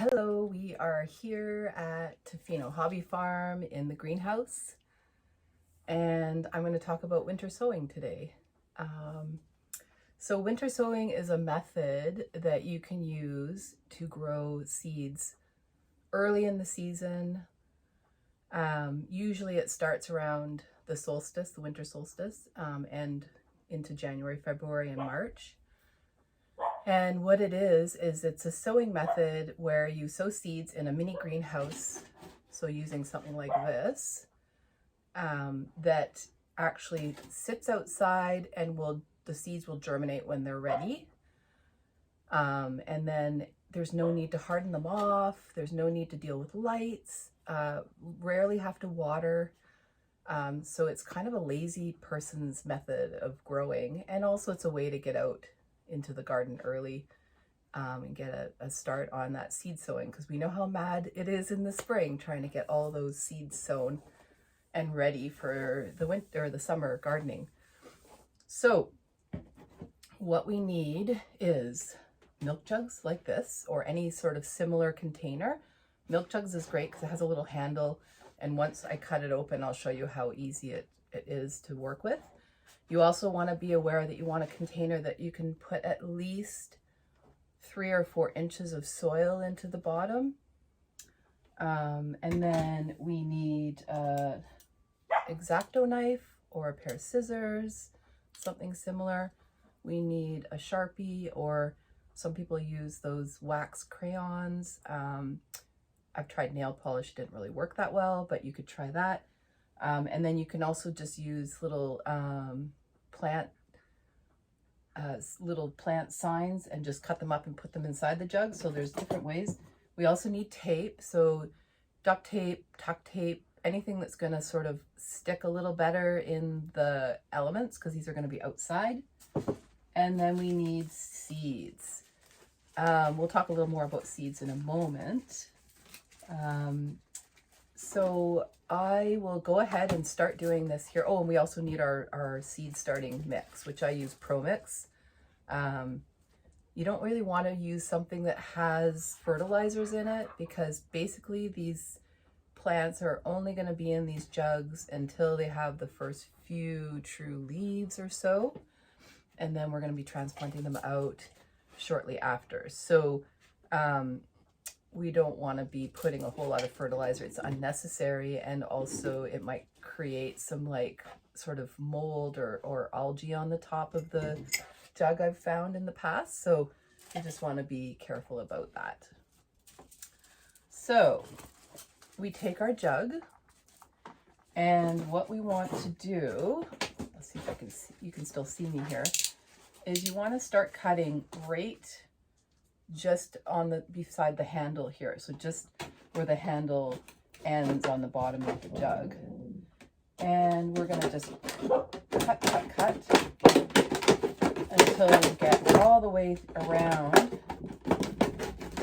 Hello, we are here at Tofino Hobby Farm in the greenhouse, and I'm going to talk about winter sowing today. So winter sowing is a method that you can use to grow seeds early in the season. Usually it starts around the solstice, the winter solstice, and into January, February, and March. And what it is it's a sowing method where you sow seeds in a mini greenhouse. So using something like this, that actually sits outside and the seeds will germinate when they're ready. And then there's no need to harden them off. There's no need to deal with lights, rarely have to water. So it's kind of a lazy person's method of growing. And also it's a way to get out into the garden early and get a start on that seed sowing, because we know how mad it is in the spring trying to get all those seeds sown and ready for the winter or the summer gardening. So what we need is milk jugs like this, or any sort of similar container. Milk jugs is great because it has a little handle, and once I cut it open I'll show you how easy it is to work with. You also want to be aware that you want a container that you can put at least 3 or 4 inches of soil into the bottom. And then we need an X-Acto knife or a pair of scissors, something similar. We need a Sharpie, or some people use those wax crayons. I've tried nail polish, didn't really work that well, but you could try that. And then you can also just use little plant signs and just cut them up and put them inside the jug. So there's different ways. We also need tape, so duct tape, tuck tape, anything that's going to sort of stick a little better in the elements, because these are going to be outside. And then we need seeds. We'll talk a little more about seeds in a moment. So I will go ahead and start doing this here. Oh, and we also need our seed starting mix, which I use Pro Mix. You don't really want to use something that has fertilizers in it, because basically these plants are only going to be in these jugs until they have the first few true leaves or so. And then we're going to be transplanting them out shortly after. So, we don't want to be putting a whole lot of fertilizer. It's unnecessary, and also it might create some like sort of mold or algae on the top of the jug, I've found in the past. So you just want to be careful about that. So we take our jug, and what we want to do, let's see if I can see, you can still see me here, is you want to start cutting right just on the beside the handle here, so just where the handle ends on the bottom of the jug. And we're going to just cut until we get all the way around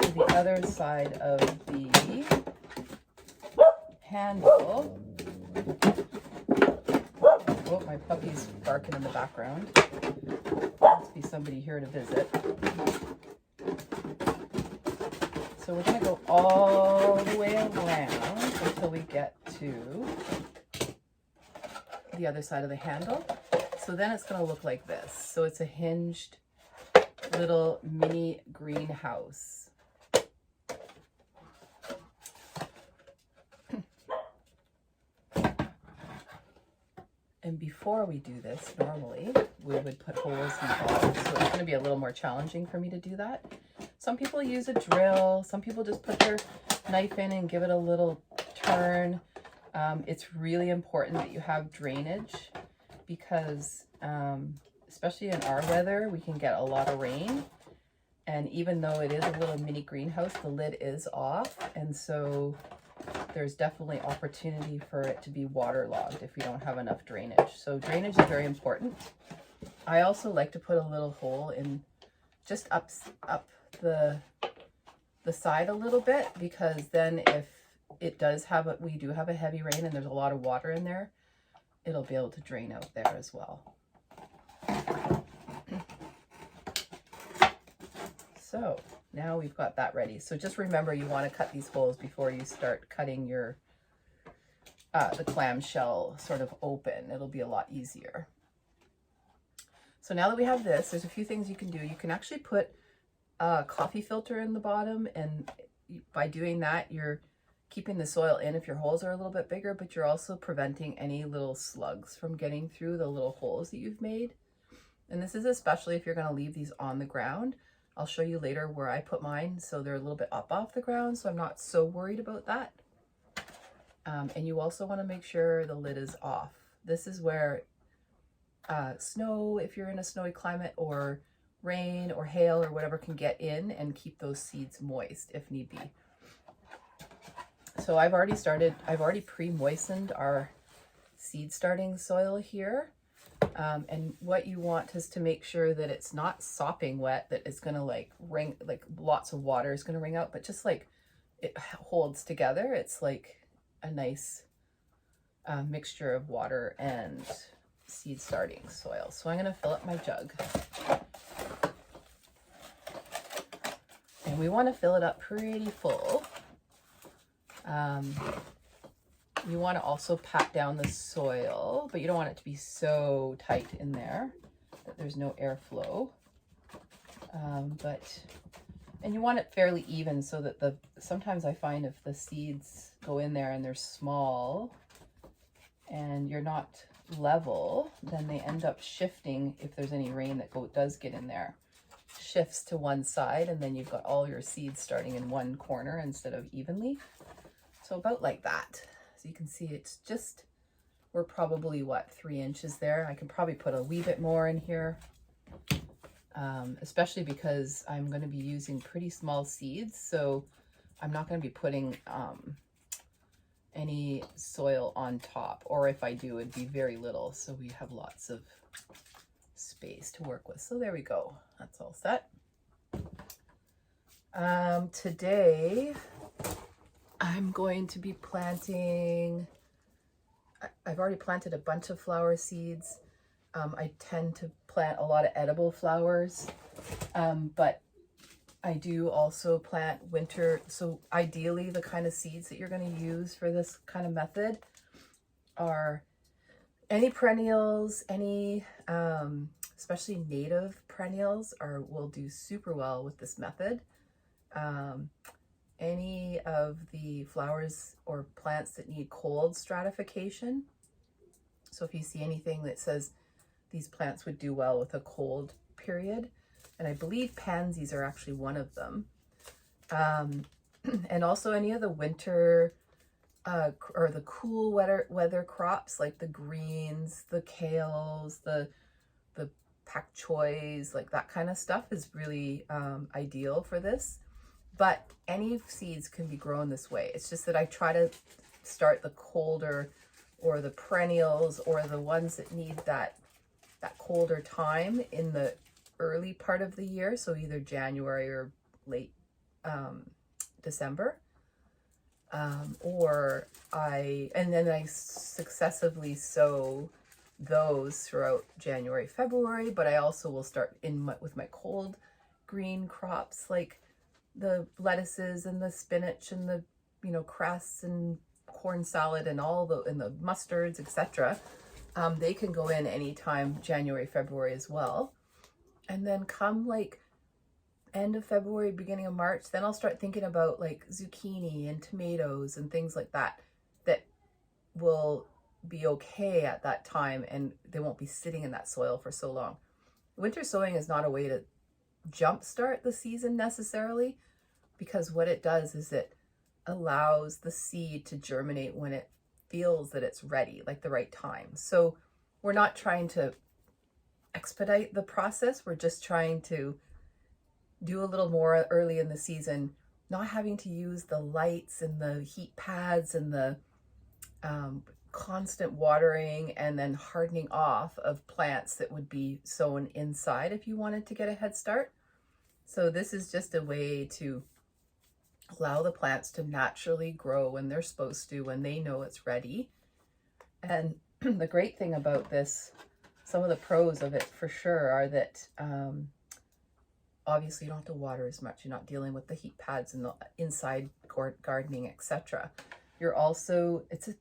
to the other side of the handle. Oh, my puppy's barking in the background. Must be somebody here to visit. So we're going to go all the way around until we get to the other side of the handle. So then it's going to look like this. So it's a hinged little mini greenhouse. And before we do this, normally we would put holes in the bottom. So it's going to be a little more challenging for me to do that. Some people use a drill. Some people just put their knife in and give it a little turn. It's really important that you have drainage, because especially in our weather, we can get a lot of rain. And even though it is a little mini greenhouse, the lid is off. And so there's definitely opportunity for it to be waterlogged if we don't have enough drainage. So drainage is very important. I also like to put a little hole in just up the side a little bit, because then if it does have we do have a heavy rain and there's a lot of water in there, it'll be able to drain out there as well. So Now we've got that ready. So just remember, you want to cut these holes before you start cutting your the clamshell sort of open. It'll be a lot easier. So now that we have this, there's a few things you can do. You can actually put a coffee filter in the bottom, and by doing that, you're keeping the soil in if your holes are a little bit bigger, but you're also preventing any little slugs from getting through the little holes that you've made. And this is especially if you're going to leave these on the ground. I'll show you later where I put mine, so they're a little bit up off the ground, so I'm not so worried about that. And you also want to make sure the lid is off. This is where snow, if you're in a snowy climate, or rain or hail or whatever, can get in and keep those seeds moist if need be. So I've already pre-moistened our seed starting soil here. And what you want is to make sure that it's not sopping wet, that it's going to like lots of water is going to ring out, but just like it holds together. It's like a nice mixture of water and seed starting soil. So I'm going to fill up my jug. And we want to fill it up pretty full. You want to also pat down the soil, but you don't want it to be so tight in there that there's no airflow. And you want it fairly even, so that sometimes I find if the seeds go in there and they're small and you're not level, then they end up shifting. If there's any rain that does get in there, shifts to one side, and then you've got all your seeds starting in one corner instead of evenly. So about like that. So you can see it's just, we're probably, what, 3 inches there. I can probably put a wee bit more in here, especially because I'm going to be using pretty small seeds. So I'm not going to be putting any soil on top, or if I do, it'd be very little. So we have lots of space to work with. So there we go. That's all set. Today, I'm going to be planting, I've already planted a bunch of flower seeds. I tend to plant a lot of edible flowers, but I do also plant winter. So ideally, the kind of seeds that you're going to use for this kind of method are any perennials, any, especially native perennials will do super well with this method. Any of the flowers or plants that need cold stratification. So if you see anything that says these plants would do well with a cold period, and I believe pansies are actually one of them. And also any of the winter or the cool weather crops, like the greens, the kales, the pak choys, like that kind of stuff is really ideal for this. But any seeds can be grown this way. It's just that I try to start the colder, or the perennials, or the ones that need that colder time in the early part of the year. So either January or late December. And then I successively sow those throughout January, February. But I also will start with my cold green crops, like the lettuces and the spinach and the cress and corn salad and the mustards, etc. They can go in anytime January, February as well. And then come like end of February, beginning of March, then I'll start thinking about like zucchini and tomatoes and things like that will be okay at that time, and they won't be sitting in that soil for so long. Winter sowing is not a way to jumpstart the season necessarily, because what it does is it allows the seed to germinate when it feels that it's ready, like the right time. So we're not trying to expedite the process. We're just trying to do a little more early in the season, not having to use the lights and the heat pads and the constant watering and then hardening off of plants that would be sown inside if you wanted to get a head start. So this is just a way to allow the plants to naturally grow when they're supposed to, when they know it's ready. And the great thing about this, some of the pros of it for sure, are that obviously you don't have to water as much. You're not dealing with the heat pads and the inside gardening, etc. You're also, it's a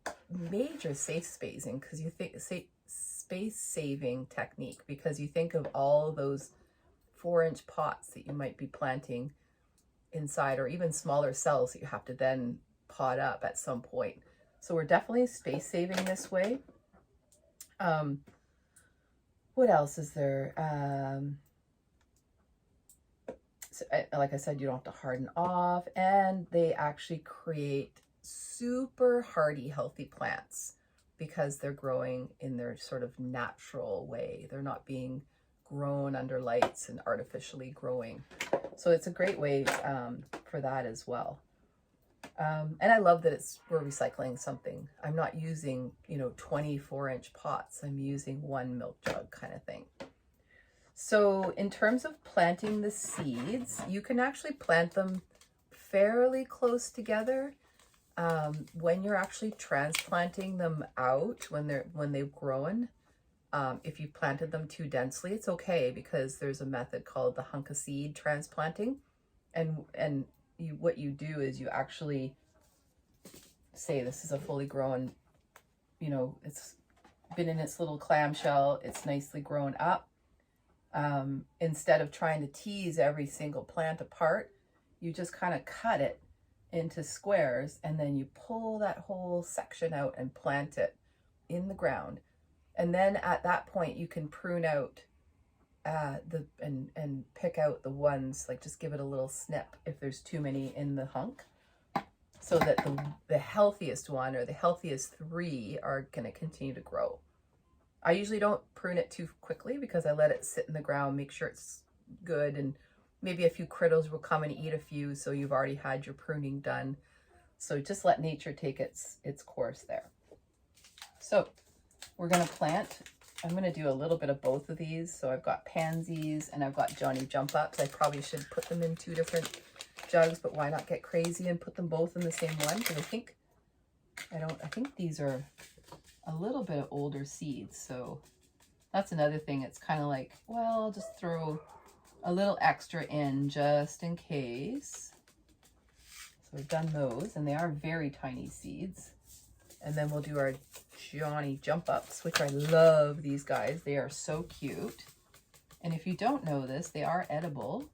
major space spacing because you think space saving technique, because you think of all those 4-inch pots that you might be planting inside, or even smaller cells that you have to then pot up at some point. So we're definitely space saving this way. What else is there? So, like I said, you don't have to harden off, and they actually create super hardy, healthy plants because they're growing in their sort of natural way. They're not being grown under lights and artificially growing. So it's a great way for that as well. And I love that we're recycling something. I'm not using, 24-inch pots. I'm using 1 milk jug kind of thing. So in terms of planting the seeds, you can actually plant them fairly close together. When you're actually transplanting them out, when they've grown, if you planted them too densely, it's okay, because there's a method called the hunk of seed transplanting. And what you do is you actually say, this is a fully grown, it's been in its little clamshell, it's nicely grown up. Instead of trying to tease every single plant apart, you just kind of cut it into squares, and then you pull that whole section out and plant it in the ground. And then at that point you can prune out and pick out the ones, like just give it a little snip if there's too many in the hunk, so that the healthiest one or the healthiest 3 are going to continue to grow. I usually don't prune it too quickly because I let it sit in the ground, make sure it's good, and maybe a few critters will come and eat a few, so you've already had your pruning done. So just let nature take its course there. So we're going to plant. I'm going to do a little bit of both of these. So I've got pansies and I've got Johnny jump ups. I probably should put them in 2 different jugs, but why not get crazy and put them both in the same one? Because I think these are a little bit of older seeds. So that's another thing. It's kind of like, well, I'll just throw a little extra in just in case. So we've done those, and they are very tiny seeds. And then we'll do our Johnny jump ups, which I love these guys. They are so cute. And if you don't know this, they are edible.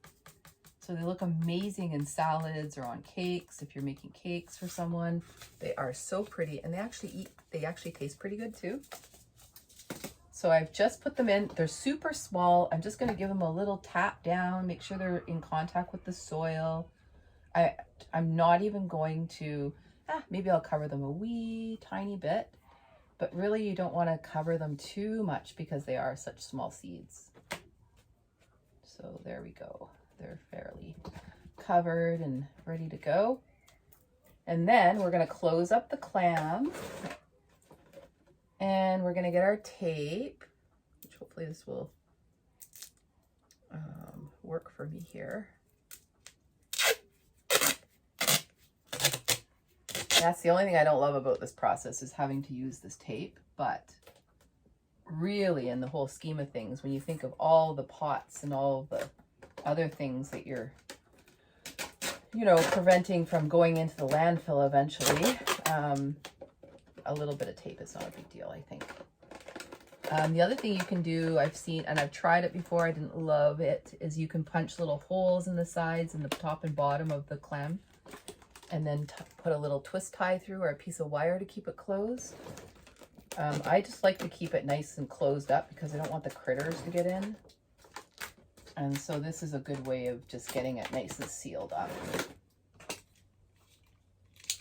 So they look amazing in salads or on cakes. If you're making cakes for someone, they are so pretty, and they actually taste pretty good too. So I've just put them in. They're super small. I'm just going to give them a little tap down, make sure they're in contact with the soil. I'm not even going to, maybe I'll cover them a wee tiny bit, but really you don't want to cover them too much because they are such small seeds. So there we go. They're fairly covered and ready to go. And then we're going to close up the clam, and we're going to get our tape, which hopefully this will work for me here. That's the only thing I don't love about this process, is having to use this tape. But really, in the whole scheme of things, when you think of all the pots and all the other things that you're, preventing from going into the landfill eventually, a little bit of tape is not a big deal, I think. The other thing you can do, I've seen, and I've tried it before, I didn't love it, is you can punch little holes in the sides and the top and bottom of the clam, and then put a little twist tie through or a piece of wire to keep it closed. I just like to keep it nice and closed up because I don't want the critters to get in. And so this is a good way of just getting it nice and sealed up.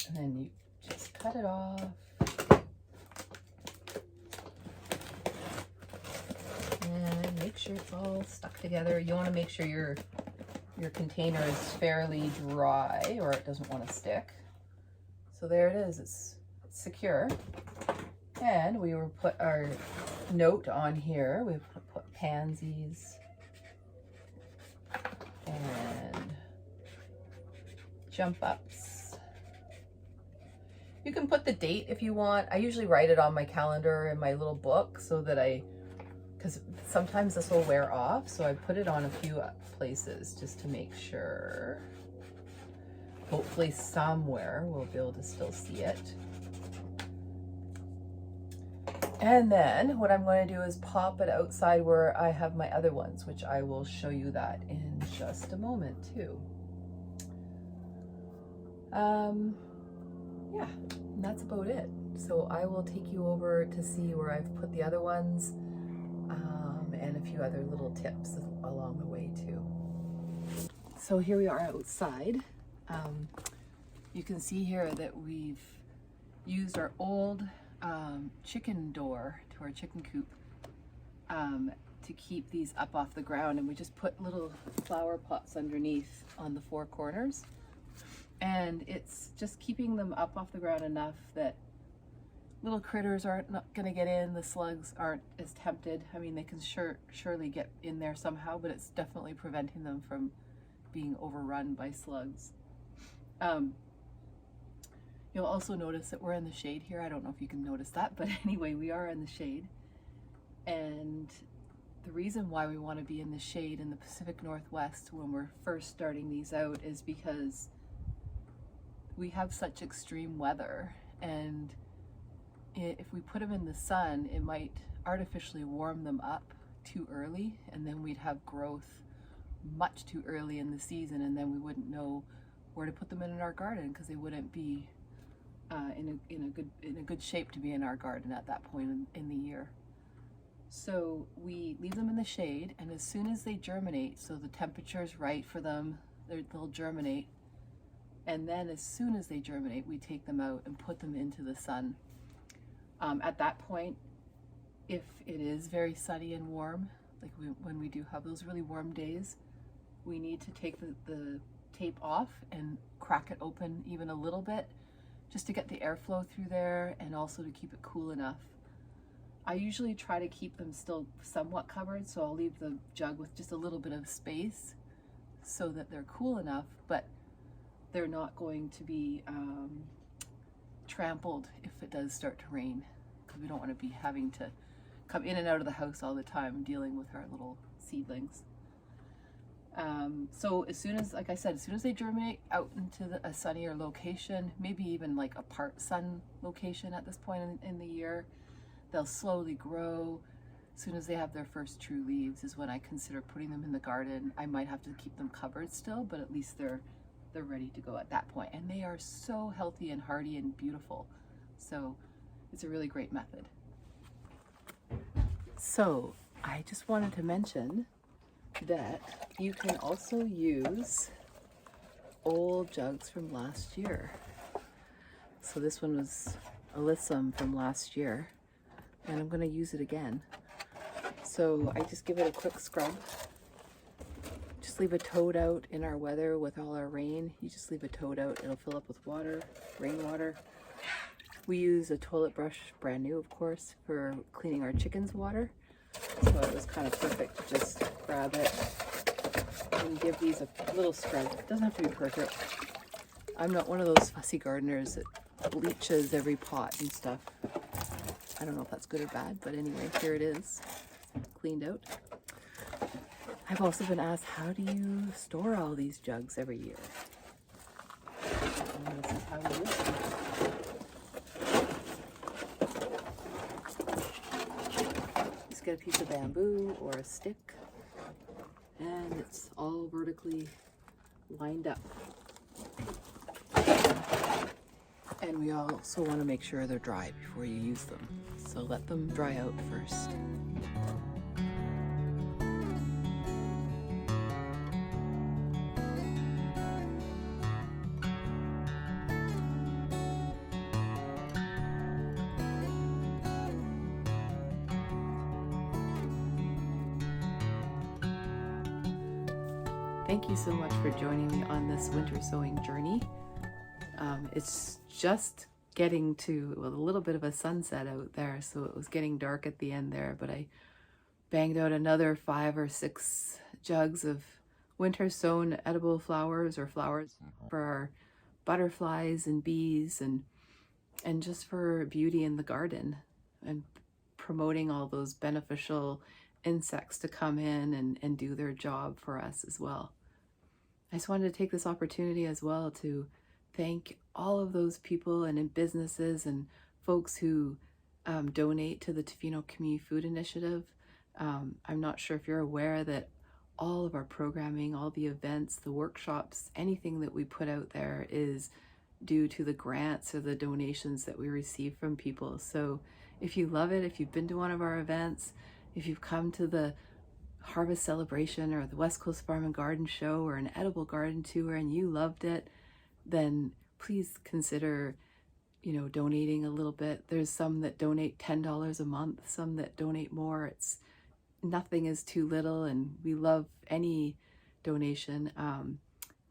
And then you just cut it off. And make sure it's all stuck together. You want to make sure your container is fairly dry or it doesn't want to stick. So there it is. It's secure. And we will put our note on here. We've put pansies and jump ups. You can put the date if you want. I usually write it on my calendar in my little book so that because sometimes this will wear off, so I put it on a few places just to make sure. Hopefully somewhere we'll be able to still see it. And then what I'm going to do is pop it outside where I have my other ones, which I will show you that in just a moment too. Yeah, and that's about it. So I will take you over to see where I've put the other ones, and a few other little tips along the way too. So here we are outside. You can see here that we've used our old chicken door to our chicken coop to keep these up off the ground, and we just put little flower pots underneath on the four corners, and it's just keeping them up off the ground enough that little critters aren't not gonna get in, the slugs aren't as tempted. I mean, they can surely get in there somehow, but it's definitely preventing them from being overrun by slugs. You'll also notice that we're in the shade here. I don't know if you can notice that, but anyway, we are in the shade. And the reason why we want to be in the shade in the Pacific Northwest when we're first starting these out is because we have such extreme weather, and if we put them in the sun, it might artificially warm them up too early, and then we'd have growth much too early in the season, and then we wouldn't know where to put them in our garden because they wouldn't be in a good shape to be in our garden at that point in the year. So we leave them in the shade, and as soon as they germinate, so the temperature is right for them, they'll germinate, and then as soon as they germinate, we take them out and put them into the sun. At that point, if it is very sunny and warm, like when we do have those really warm days, we need to take the tape off and crack it open even a little bit, just to get the airflow through there and also to keep it cool enough. I usually try to keep them still somewhat covered, so I'll leave the jug with just a little bit of space so that they're cool enough, but they're not going to be trampled if it does start to rain, because we don't want to be having to come in and out of the house all the time dealing with our little seedlings. So as soon as, like I said, as soon as they germinate out into a sunnier location, maybe even like a part sun location at this point in the year, they'll slowly grow. As soon as they have their first true leaves is when I consider putting them in the garden. I might have to keep them covered still, but at least they're ready to go at that point. And they are so healthy and hardy and beautiful. So it's a really great method. So I just wanted to mention that you can also use old jugs from last year. So this one was Alyssum from last year, and I'm going to use it again. So I just give it a quick scrub. Just leave a toad out in our weather with all our rain. You just leave a toad out, it'll fill up with water, rainwater. We use a toilet brush, brand new of course, for cleaning our chickens' water. So it was kind of perfect to just grab it and give these a little scrub. It doesn't have to be perfect. I'm not one of those fussy gardeners that bleaches every pot and stuff. I don't know if that's good or bad, but anyway, here it is, cleaned out. I've also been asked, how do you store all these jugs every year? And this is how we use them. Just get a piece of bamboo or a stick, and it's all vertically lined up. And we also want to make sure they're dry before you use them. So let them dry out first. Thank you so much for joining me on this winter sowing journey. It's just getting to a little bit of a sunset out there, so it was getting dark at the end there, but I banged out another 5 or 6 jugs of winter sown edible flowers or flowers for our butterflies and bees and just for beauty in the garden and promoting all those beneficial insects to come in and do their job for us as well. I just wanted to take this opportunity as well to thank all of those people and businesses and folks who donate to the Tofino Community Food Initiative. I'm not sure if you're aware that all of our programming, all the events, the workshops, anything that we put out there is due to the grants or the donations that we receive from people. So if you love it, if you've been to one of our events, if you've come to the harvest celebration or the West Coast Farm and Garden show or an edible garden tour and you loved it, then please consider, donating a little bit. There's some that donate $10 a month, some that donate more. Nothing is too little, and we love any donation.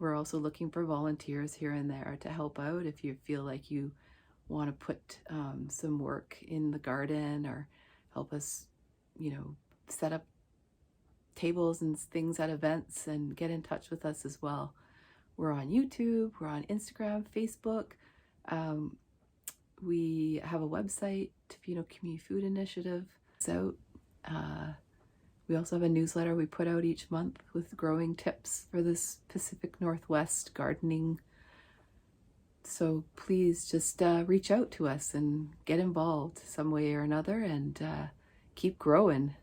We're also looking for volunteers here and there to help out if you feel like you want to put some work in the garden or help us, set up tables and things at events, and get in touch with us as well. We're on YouTube, we're on Instagram, Facebook. We have a website, Tofino Community Food Initiative. So we also have a newsletter we put out each month with growing tips for this Pacific Northwest gardening. So please just reach out to us and get involved some way or another, and keep growing.